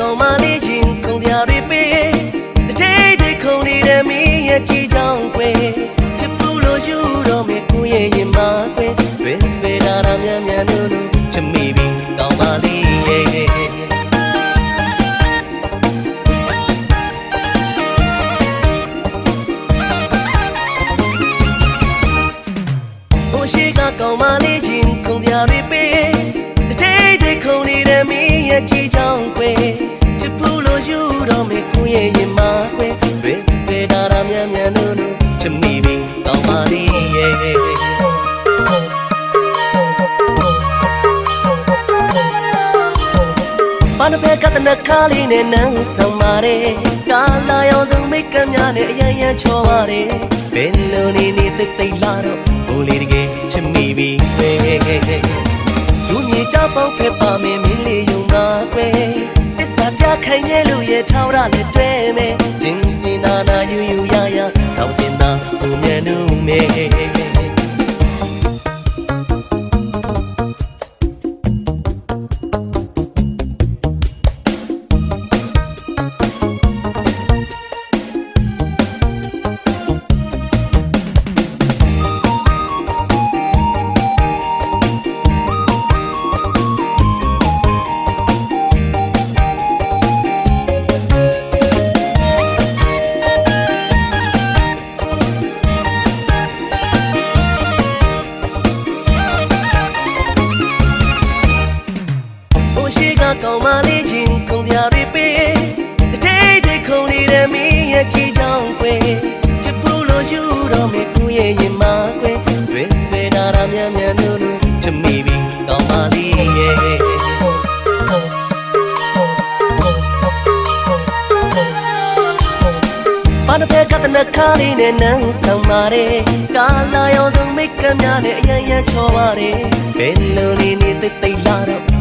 ကောင်မလေးချင်းခုံစရာတွေပေးတတိတ်ခုံနေတဲ့မင်းရဲ့ကြည်ကြောင်ခွေချစ်ဘူးလို့ယူတော့မေကိုရဲ့ရင်မခွေတွေဒါရမြန်မြန်နုနုချစ်မိပြီကောင်မလေးရဲ့ရှိကကောင်မလေးချင်းခုံစရာတွေပေးတတိတ်ခုံနေတဲ့မင်းရဲ့ကြည်ကြောင်ခွေချစ်ဘူးလို့ယူတော့မေကိုရဲ့ရင်မခွေတွေဒါရမြန်မြန်နုနုချစ်မိပြီကောင်မလေးရဲ့ဘာနဖက်ကတနခါလေးနဲ့နန်းဆောင်ပါရဲကာလာရောင်စုံမိတ်ကများနဲ့အရန်ရန်ချောပါရဲဘယ်လိုနေနေတိတ်တိတ်လာတော့ဘိုးလေးတကယ်ချစ်မိပြီလူမြေကြောက်ပေါက်ဖက်ပါမယ်မင်းလေးယုံပါကွယ်တစ္ဆာပြခိုင်ရဲ့လူရဲ့ထောက်ရနဲ့တွေ့မယ်ကျင်းကျင်းနာနာယူယူရရတောင်းစင်သာသူမြဲနုမဲကောင်မလေးချင်းခုံစရာတွေပေးတတိတ်ခုံနေတဲ့မင်းရဲ့ကြည်ကြောင်ခွေချစ်ဘူးလို့ယူတော့မေကိုရဲ့ရင်မခွေတွေဒါရမြန်မြန်နုနုချစ်မိပြီကောင်မလေးရဲ့ဘာနဖက်ကတနခါလေးနဲ့နန်းဆောင်ပါရဲကာလာရောင်စုံမိတ်ကများနဲ့အရန်ရန်ချောပါရဲဘယ်လိုနေနေတိတ်တိတ်လာတော့